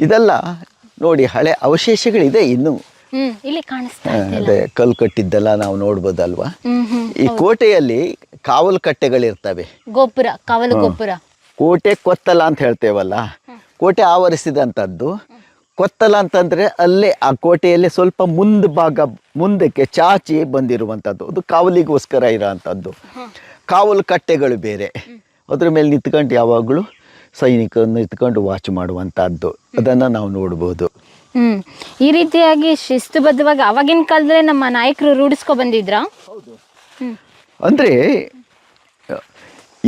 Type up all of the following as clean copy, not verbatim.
ಇದೆಲ್ಲ ನೋಡಿ ಹಳೆ ಅವಶೇಷಗಳಿದೆ ಇನ್ನು. ಇಲ್ಲಿ ಕಾಣಿಸ್ತಾ ಅದೇ ಕಲ್ಲು ಕಟ್ಟಿದ್ದೆಲ್ಲ ನಾವು ನೋಡ್ಬೋದಲ್ವಾ. ಈ ಕೋಟೆಯಲ್ಲಿ ಕಾವಲು ಕಟ್ಟೆಗಳಿರ್ತವೆ. ಗೋಪುರ, ಕಾವಲು ಗೋಪುರ. ಕೋಟೆ ಕೊತ್ತಲ ಅಂತ ಹೇಳ್ತೇವಲ್ಲ, ಕೋಟೆ ಆವರಿಸಿದಂಥದ್ದು. ಕೊತ್ತಲ ಅಂತಂದರೆ ಅಲ್ಲೇ ಆ ಕೋಟೆಯಲ್ಲಿ ಸ್ವಲ್ಪ ಮುಂದಕ್ಕೆ ಚಾಚಿ ಬಂದಿರುವಂಥದ್ದು, ಅದು ಕಾವಲಿಗೋಸ್ಕರ ಇರೋವಂಥದ್ದು. ಕಾವಲು ಕಟ್ಟೆಗಳು ಬೇರೆ, ಅದ್ರ ಮೇಲೆ ನಿಂತ್ಕೊಂಡು ಯಾವಾಗಲೂ ಸೈನಿಕರನ್ನು ನಿಂತ್ಕೊಂಡು ವಾಚ್ ಮಾಡುವಂಥದ್ದು, ಅದನ್ನು ನಾವು ನೋಡ್ಬೋದು. ಈ ರೀತಿಯಾಗಿ ಶಿಸ್ತುಬದ್ಧವಾಗಿ ಆವಾಗಿನ ಕಾಲದಲ್ಲೇ ನಮ್ಮ ನಾಯಕರು ರೂಢಿಸ್ಕೊ ಬಂದಿದ್ರಾ? ಅಂದರೆ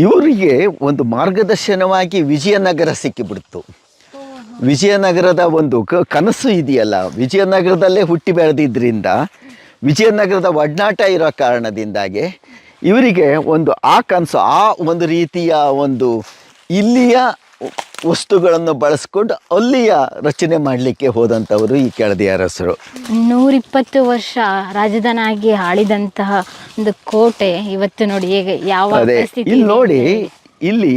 ಇವರಿಗೆ ಒಂದು ಮಾರ್ಗದರ್ಶನವಾಗಿ ವಿಜಯನಗರ ಸಿಕ್ಕಿಬಿಡ್ತು. ವಿಜಯನಗರದ ಒಂದು ಕನಸು ಇದೆಯಲ್ಲ, ವಿಜಯನಗರದಲ್ಲೇ ಹುಟ್ಟಿ ಬೆಳೆದಿದ್ದರಿಂದ, ವಿಜಯನಗರದ ಒಡನಾಟ ಇರೋ ಕಾರಣದಿಂದಾಗಿ ಇವರಿಗೆ ಒಂದು ಆ ಕನಸು, ಆ ಒಂದು ರೀತಿಯ ಒಂದು ಇಲ್ಲಿಯ ವಸ್ತುಗಳನ್ನು ಬಳಸ್ಕೊಂಡು ಅಲ್ಲಿಯ ರಚನೆ ಮಾಡಲಿಕ್ಕೆ ಹೋದಂಥವರು ಈ ಕೆಳದಿ ಅರಸರು. 120 ವರ್ಷ ರಾಜಧಾನಿಯಾಗಿ ಆಳಿದಂತಹ ಒಂದು ಕೋಟೆ ಇವತ್ತು ನೋಡಿ ಹೇಗೆ ಯಾವ ಇಲ್ಲಿ ನೋಡಿ, ಇಲ್ಲಿ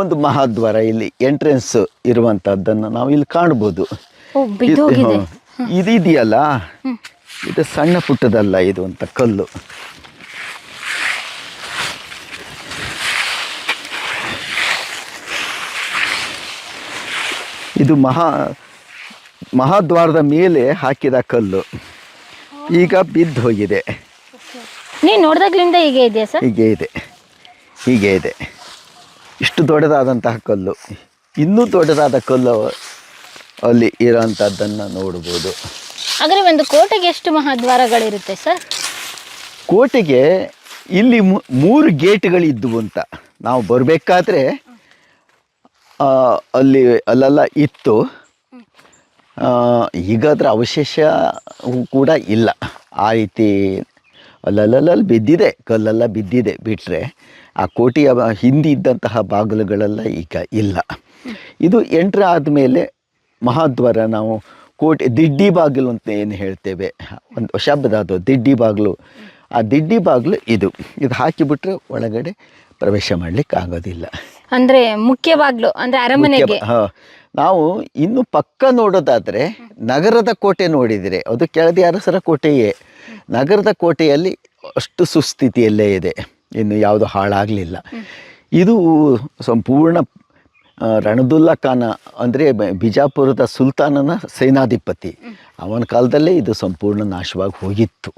ಒಂದು ಮಹಾದ್ವಾರ, ಇಲ್ಲಿ ಎಂಟ್ರೆನ್ಸ್ ಇರುವಂತಹದ್ದನ್ನು ನಾವು ಇಲ್ಲಿ ಕಾಣ್ಬೋದು. ಇದೆಯಲ್ಲ, ಇದು ಸಣ್ಣ ಪುಟ್ಟದಲ್ಲ, ಇದು ಅಂತ ಕಲ್ಲು. ಇದು ಮಹಾದ್ವಾರದ ಮೇಲೆ ಹಾಕಿದ ಕಲ್ಲು, ಈಗ ಬಿದ್ದು ಹೋಗಿದೆ. ನೀವು ನೋಡಿದಾಗ್ಲಿಂದ ಹೀಗೆ ಇದೆಯಾ ಸರ್? ಹೀಗೆ ಇದೆ. ಇಷ್ಟು ದೊಡ್ಡದಾದಂತಹ ಕಲ್ಲು, ಇನ್ನೂ ದೊಡ್ಡದಾದ ಕಲ್ಲು ಅಲ್ಲಿ ಇರೋಂಥದ್ದನ್ನು ನೋಡ್ಬೋದು. ಹಾಗಾದರೆ ಒಂದು ಕೋಟೆಗೆ ಎಷ್ಟು ಮಹಾದ್ವಾರಗಳಿರುತ್ತೆ ಸರ್? ಕೋಟೆಗೆ ಇಲ್ಲಿ 3 ಗೇಟ್ಗಳಿದ್ದವು ಅಂತ ನಾವು ಬರಬೇಕಾದ್ರೆ ಅಲ್ಲೆಲ್ಲ ಇತ್ತು. ಈಗ ಅದರ ಅವಶೇಷ ಕೂಡ ಇಲ್ಲ. ಆ ರೀತಿ ಅಲ್ಲಲ್ಲಿ ಬಿದ್ದಿದೆ, ಕಲ್ಲೆಲ್ಲ ಬಿದ್ದಿದೆ ಬಿಟ್ಟರೆ ಆ ಕೋಟೆಯ ಹಿಂದೆ ಇದ್ದಂತಹ ಬಾಗಿಲುಗಳೆಲ್ಲ ಈಗ ಇಲ್ಲ. ಇದು ಎಂಟ್ರ್ ಆದಮೇಲೆ ಮಹಾದ್ವಾರ, ನಾವು ಕೋಟೆ ದಿಡ್ಡಿ ಬಾಗಿಲು ಅಂತ ಏನು ಹೇಳ್ತೇವೆ, ಒಂದು ಶಬ್ದ ಅದು ದಿಡ್ಡಿ ಬಾಗಿಲು. ಆ ದಿಡ್ಡಿ ಬಾಗಿಲು ಇದು ಹಾಕಿಬಿಟ್ರೆ ಒಳಗಡೆ ಪ್ರವೇಶ ಮಾಡಲಿಕ್ಕೆ ಆಗೋದಿಲ್ಲ. ಅಂದರೆ ಮುಖ್ಯ ಬಾಗಿಲು, ಅಂದರೆ ಅರಮನೆಗೆ. ನಾವು ಇನ್ನು ಪಕ್ಕ ನೋಡೋದಾದರೆ ನಗರದ ಕೋಟೆ ನೋಡಿದರೆ ಅದು ಕೆಳದಿ ಅರಸರ ಕೋಟೆಯೇ. ನಗರದ ಕೋಟೆಯಲ್ಲಿ ಅಷ್ಟು ಸುಸ್ಥಿತಿಯಲ್ಲೇ ಇದೆ, ಇನ್ನು ಯಾವುದು ಹಾಳಾಗಲಿಲ್ಲ. ಇದು ಸಂಪೂರ್ಣ ರಣದುಲ್ಲಾ ಖಾನ, ಅಂದರೆ ಬಿಜಾಪುರದ ಸುಲ್ತಾನನ ಸೇನಾಧಿಪತಿ, ಅವನ ಕಾಲದಲ್ಲೇ ಇದು ಸಂಪೂರ್ಣ ನಾಶವಾಗಿ ಹೋಗಿತ್ತು.